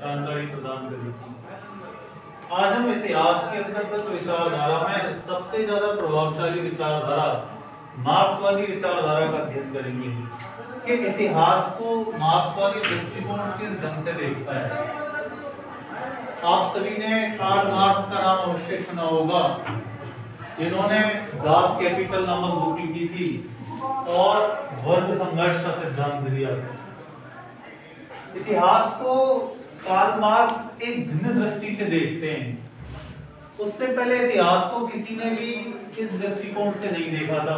जानकारी प्रदान करी थी। आज हम इतिहास के अंतर्गत विचारधारा में सबसे ज्यादा प्रभावशाली विचारधारा मार्क्सवादी विचारधारा का अध्ययन करेंगे कि इतिहास को मार्क्सवादी दृष्टिकोण किस ढंग से देखता है। आप सभी ने कार्ल मार्क्स का नाम अवश्य सुना होगा, जिन्होंने दास कैपिटल नामक बुक लिखी थी और वर्ग संघर्ष का सिद्धांत दिया था। इतिहास को कार्ल मार्क्स एक भिन्न दृष्टि से देखते हैं। उससे पहले इतिहास को किसी ने भी इस दृष्टिकोण से नहीं देखा था।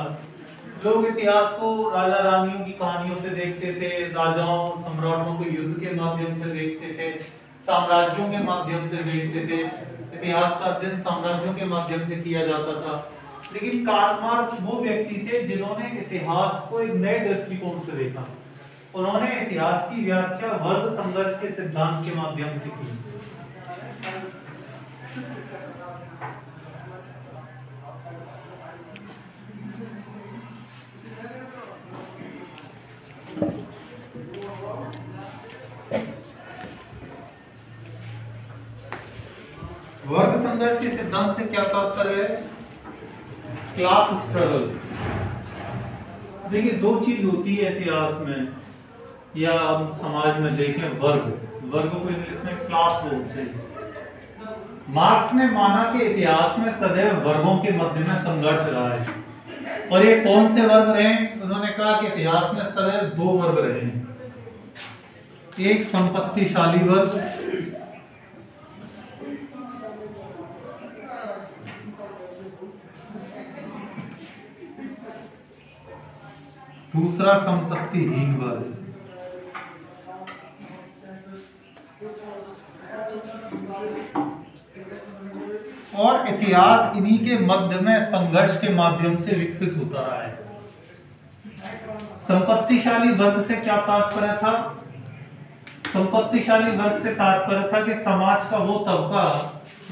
लोग इतिहास को राजा रानियों की कहानियों से देखते थे, राजाओं सम्राटों को युद्ध के माध्यम से देखते थे, साम्राज्यों के माध्यम से देखते थे। इतिहास का अध्ययन साम्राज्यों के माध्यम से किया जाता था। लेकिन कार्ल मार्क्स वो व्यक्ति थे जिन्होंने इतिहास को एक नए दृष्टिकोण से देखा। उन्होंने इतिहास की व्याख्या वर्ग संघर्ष के सिद्धांत के माध्यम से की। वर्ग संघर्ष के सिद्धांत से क्या तात्पर्य है? Class struggle. देखिए, दो चीज होती है इतिहास में या हम समाज में देखें, वर्ग को इंग्लिश में क्लास बोलते हैं। मार्क्स ने माना कि इतिहास में सदैव वर्गों के मध्य में संघर्ष रहा है। और ये कौन से वर्ग रहे? उन्होंने कहा कि इतिहास में सदैव दो वर्ग रहे हैं, एक संपत्तिशाली वर्ग, दूसरा संपत्तिहीन वर्ग। और इतिहास इन्हीं के मध्य में संघर्ष के माध्यम से विकसित होता रहा है। संपत्तिशाली वर्ग से क्या तात्पर्य था? संपत्तिशाली वर्ग से तात्पर्य था कि समाज का वो तबका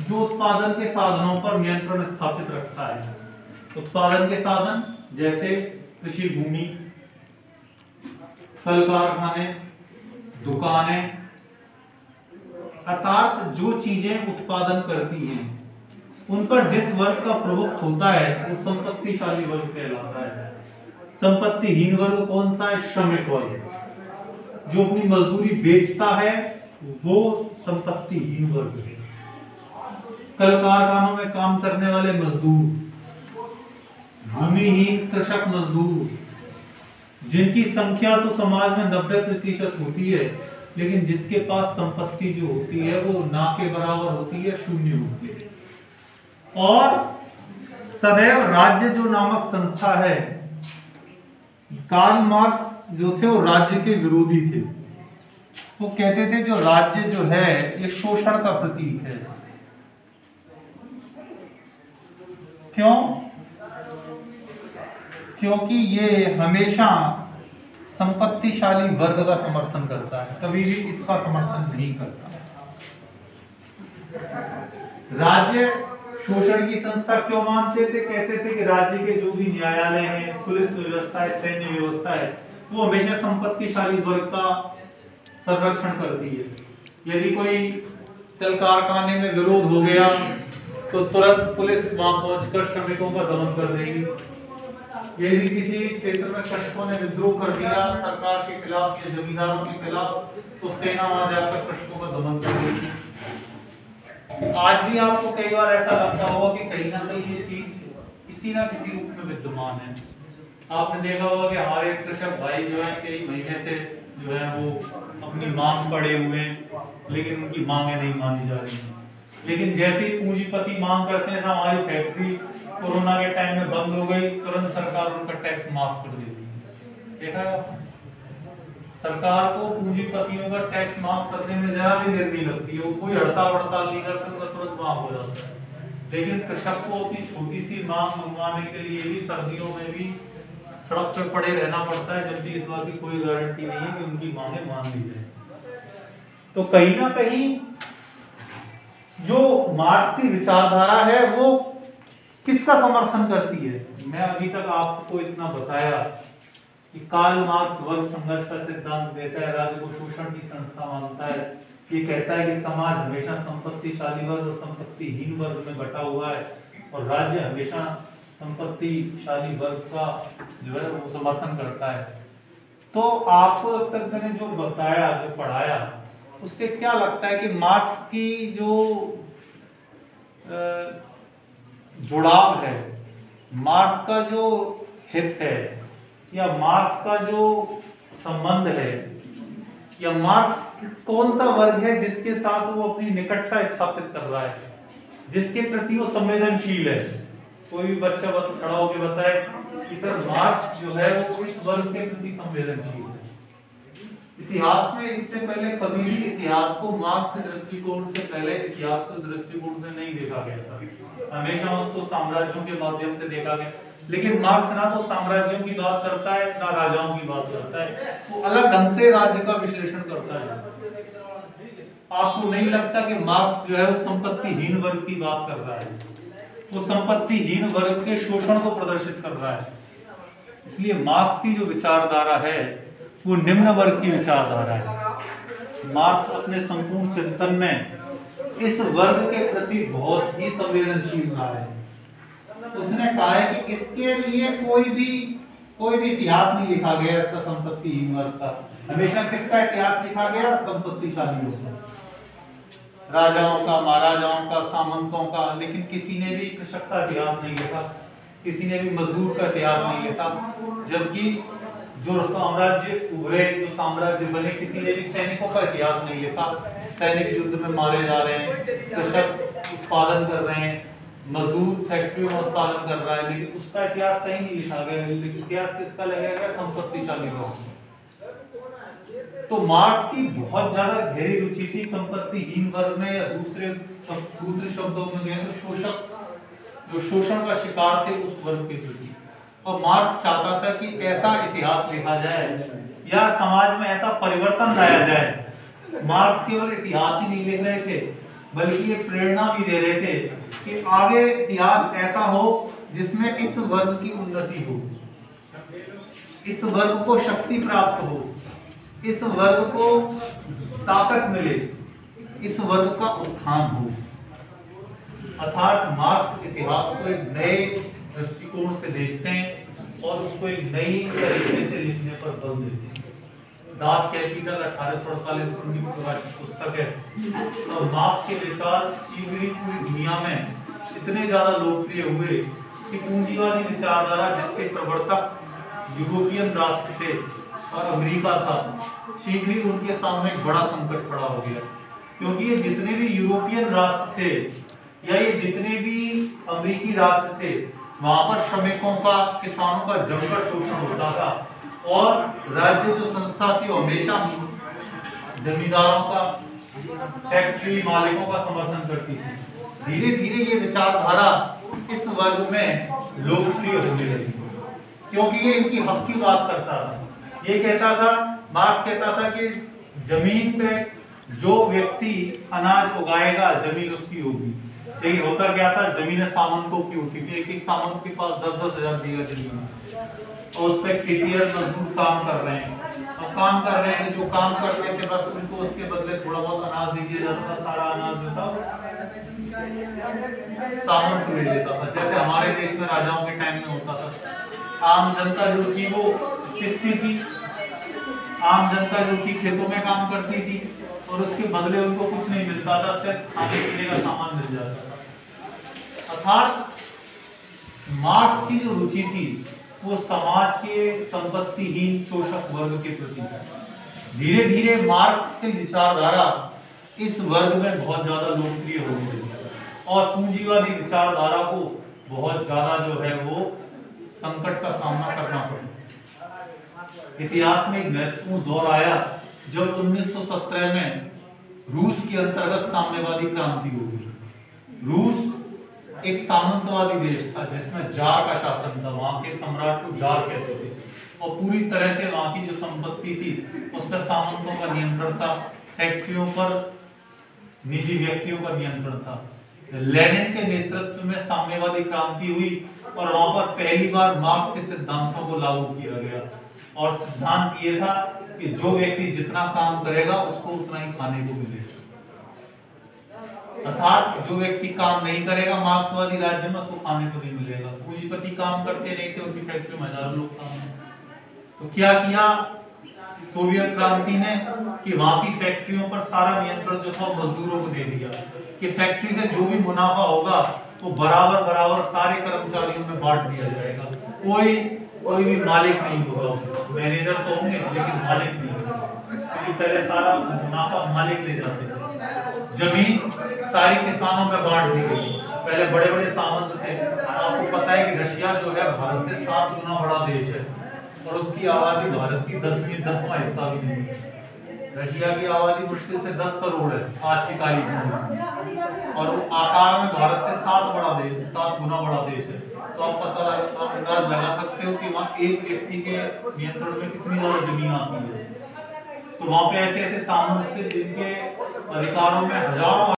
जो उत्पादन के साधनों पर नियंत्रण स्थापित रखता है। उत्पादन के साधन जैसे कृषि भूमि, कल कारखाने, दुकानें, अर्थात जो चीजें उत्पादन करती हैं उन पर जिस वर्ग का प्रभुत्व होता है वो संपत्तिशाली वर्ग कहलाता है। संपत्तिहीन वर्ग कौन सा है? श्रमिक वर्ग। जो अपनी मजदूरी बेचता है वो संपत्तिहीन वर्ग है। कल कारखानों में काम करने वाले मजदूर, भूमिहीन कृषक मजदूर, जिनकी संख्या तो समाज में 90% होती है, लेकिन जिसके पास संपत्ति जो होती है वो ना के बराबर होती है, शून्य होती है। और सदैव राज्य जो नामक संस्था है, कार्ल मार्क्स जो थे वो राज्य के विरोधी थे। वो कहते थे जो राज्य जो है ये शोषण का प्रतीक है। क्यों? क्योंकि ये हमेशा संपत्तिशाली वर्ग का समर्थन करता है, कभी भी इसका समर्थन नहीं करता। राज्य शोषण की संस्था क्यों मानते थे? कहते थे कि राज्य के जो भी न्यायालय है, पुलिस व्यवस्था है, सैन्य व्यवस्था है, वो हमेशा संपत्तिशाली वर्ग का संरक्षण करती है। यदि कोई कल कारखाने में विरोध हो गया तो तुरंत पुलिस वहां पहुंचकर श्रमिकों का दमन कर देगी। यदि किसी क्षेत्र में कृषकों ने विद्रोह कर दिया सरकार के खिलाफ या जमींदारों के खिलाफ, तो सेना वहां जाकर कृषकों का दमन कर देगी। आज भी आपको कई बार ऐसा लगता होगा कि कहीं ना कहीं ये चीज किसी ना किसी रूप में विद्यमान है। आपने देखा होगा कि हमारे कृषक भाई जो है कई महीने से जो है वो अपनी मांग पड़े हुए हैं, लेकिन उनकी मांगे नहीं मानी जा रही हैं। लेकिन जैसे ही पूंजीपति मांग करते हैं, हमारी फैक्ट्री कोरोना के टाइम में बंद हो गई, तुरंत सरकार उनका टैक्स माफ कर देती है। देखा, सरकार को पूंजीपतियों का टैक्स माफ करने में जरा भी देर नहीं लगती है। वो कोई हड़ताल नहीं करते, उनका तुरंत माफ हो जाता है। लेकिन कृषक को अपनी छोटी सी मांग मंगवाने के लिए भी सर्दियों में भी सड़क पर पड़े रहना पड़ता है, जबकि इस बात की कोई गारंटी नहीं है कि उनकी मांगे मान ली जाए। तो कहीं ना कहीं जो मार्क्स की विचारधारा है वो किसका समर्थन करती है? मैं अभी तक आपको इतना बताया कि कार्ल मार्क्स वर्ग संघर्ष का सिद्धांत देता है, राज्य को शोषण की संस्था मानता है, ये कहता है कि समाज हमेशा संपत्तिशाली वर्ग और संपत्तिहीन वर्ग में बटा हुआ है और राज्य हमेशा संपत्तिशाली वर्ग का जो है वो समर्थन करता है। तो आपको अब तक मैंने जो बताया, जो पढ़ाया, उससे क्या लगता है कि मार्क्स की जो जुड़ाव है, मार्क्स का जो हित है, या मार्क्स का जो संबंध है, या मार्क्स कौन सा वर्ग है जिसके साथ वो अपनी निकटता स्थापित कर रहा है, जिसके प्रति वो संवेदनशील है। कोई भी बच्चा खड़ा होकर बताए कि सर मार्क्स जो है वो इस वर्ग के प्रति संवेदनशील है। इतिहास में इससे पहले कभी भी इतिहास को मार्क्स के दृष्टिकोण से पहले इतिहास को दृष्टिकोण से नहीं देखा गया था, हमेशा उसको साम्राज्यों के माध्यम से देखा गया। लेकिन मार्क्स ना तो साम्राज्यों की बात करता है ना राजाओं की बात करता है, वो अलग ढंग से राज्य का विश्लेषण करता है। आपको नहीं लगता कि मार्क्स जो है वो संपत्तिहीन वर्ग की बात कर रहा है, वो संपत्तिहीन वर्ग के शोषण को प्रदर्शित कर रहा है। इसलिए मार्क्स की जो विचारधारा है वो निम्न वर्ग की विचारधारा है। मार्क्स अपने संपूर्ण चिंतन में इस वर्ग के प्रति बहुत ही संवेदनशील रहा है। उसने कहा है कि इसके लिए कोई भी इतिहास नहीं लिखा गया इसका संपत्तिहीन वर्ग का। हमेशा किसका इतिहास लिखा गया? संपत्तिशाली लोगों का, राजाओं का, महाराजाओं का, सामंतों का। लेकिन किसी ने भी कृषक का इतिहास नहीं लिखा, किसी ने भी मजदूर का इतिहास नहीं लिखा। जबकि जो साम्राज्य उभरे, जो साम्राज्य बने, किसी ने भी सैनिकों का इतिहास नहीं लिखा। सैनिक युद्ध में मारे जा रहे हैं, कृषक उत्पादन कर रहे हैं, मजदूर फैक्ट्रियों में उत्पादन कर रहा है, लेकिन उसका इतिहास कहीं नहीं लिखा गया। इतिहास किसका लिखा गया? संपत्तिशाली वर्ग। तो मार्क्स की बहुत ज्यादा गहरी रुचि थी संपत्तिहीन वर्ग में, या दूसरे शब्दों में कहें तो शोषक, जो शोषण का शिकार थे उस वर्ग के प्रति। और मार्क्स चाहता था कि ऐसा इतिहास लिखा जाए या समाज में ऐसा परिवर्तन लाया जाए। मार्क्स केवल इतिहास ही नहीं लिख रहे थे, बल्कि ये प्रेरणा भी दे रहे थे कि आगे इतिहास ऐसा हो जिसमें इस वर्ग की उन्नति हो, इस वर्ग को शक्ति प्राप्त हो, इस वर्ग को ताकत मिले, इस वर्ग का उत्थान हो। अर्थात मार्क्स इतिहास को एक नए दृष्टिकोण से देखते हैं और उसको एक नई तरीके से लिखने पर बल देते हैं। दास कैपिटल 1848 की उनकी प्रकाशित पुस्तक है। तो मार्क्स के विचार शीघ्र ही पूरी दुनिया में इतने ज्यादा लोकप्रिय हुए कि पूंजीवादी विचारधारा जिसके प्रवर्तक यूरोपियन राष्ट्र थे और अमेरिका था, शीघ्र ही उनके सामने एक बड़ा संकट खड़ा हो गया। क्योंकि ये जितने भी यूरोपियन राष्ट्र थे या ये जितने भी अमेरिकी राष्ट्र थे, वहां पर श्रमिकों का, किसानों का जमकर शोषण होता था और राज्य जो संस्था थी वो हमेशा जमींदारों का, फैक्ट्री मालिकों का समर्थन करती थी। धीरे धीरे ये विचारधारा इस वर्ग में लोकप्रिय होने लगी, क्योंकि ये इनकी हक की बात करता था। ये कहता था, मार्क्स कहता था कि जमीन पे जो व्यक्ति अनाज उगाएगा जमीन उसकी होगी। लेकिन होता क्या था, जमीनें सामंतों की होती थी। एक सामंत के पास 10-10 हजार बीघा जमीन और उस पर खेतिहर मजदूर काम कर रहे हैं और काम कर रहे हैं। जो काम करते थे बस उनको उसके बदले थोड़ा बहुत अनाज दीजिए जाता था, सारा अनाज जो था सामंत से ले लेता था। जैसे हमारे देश में राजाओं के टाइम में होता था। आम जनता जो थी वो किसकी थी? आम जनता जो थी खेतों में काम करती थी और उसके बदले उनको कुछ नहीं मिलता था, सिर्फ खाने पीने का सामान मिल जाता था। अर्थात मार्क्स की जो रुचि थी वो समाज के संपत्तिहीन शोषक वर्ग के प्रति। धीरे धीरे मार्क्स की विचारधारा इस वर्ग में बहुत ज्यादा लोकप्रिय होने लगी और पूंजीवादी विचारधारा को बहुत ज्यादा जो है वो संकट का सामना करना पड़ा। इतिहास में एक महत्वपूर्ण दौर आया जब 1917 में रूस के अंतर्गत साम्यवादी क्रांति हो गई। रूस एक सामंतवादी देश था जिसमें जार का शासन था। वहां के सम्राट को जार कहते थे और पूरी तरह से वहां की जो संपत्ति थी उस पर सामंतों का नियंत्रण था। फैक्ट्रियों पर निजी व्यक्तियों का नियंत्रण था। लेनिन के नेतृत्व में साम्यवादी क्रांति हुई और वहां पर पहली बार मार्क्स के सिद्धांतों को लागू किया गया और सिद्धांत ये था कि जो व्यक्ति जितना काम करेगा उसको उतना ही खाने को मिलेगा। अर्थात जो व्यक्ति काम नहीं करेगा मार्क्सवादी राज्य में, उसको खाने को नहीं मिलेगा। पूंजीपति काम करते नहीं थे, उनकी फैक्ट्री में हजारों लोग काम है। तो क्या किया सोवियत क्रांति ने कि वहां की फैक्ट्रियों पर सारा नियंत्रण जो था मजदूरों को दे दिया कि फैक्ट्री से जो भी मुनाफा होगा वो बराबर बराबर सारे कर्मचारियों में बांट दिया जाएगा। कोई भी मालिक नहीं होगा, मैनेजर तो होंगे लेकिन मालिक नहीं होगा, क्योंकि पहले सारा मुनाफा मालिक ले जाते थे। जमीन सारी किसानों में बांट दी गई। पहले बड़े बड़े सामंत थे। आपको पता है कि रशिया जो है भारत से 7 गुना बड़ा देश है और उसकी आबादी भारत की 10वां हिस्सा भी नहीं है। रशिया की आबादी मुश्किल से 10 करोड़ है आज की तारीख में, और वो आकार में भारत से 7 गुना बड़ा देश है। तो आप अंदाज लगा सकते हो कि वहाँ एक व्यक्ति के नियंत्रण में कितनी ज्यादा जमीन आती है। तो वहाँ पे ऐसे ऐसे सामंत थे जिनके अधिकारों में हजारों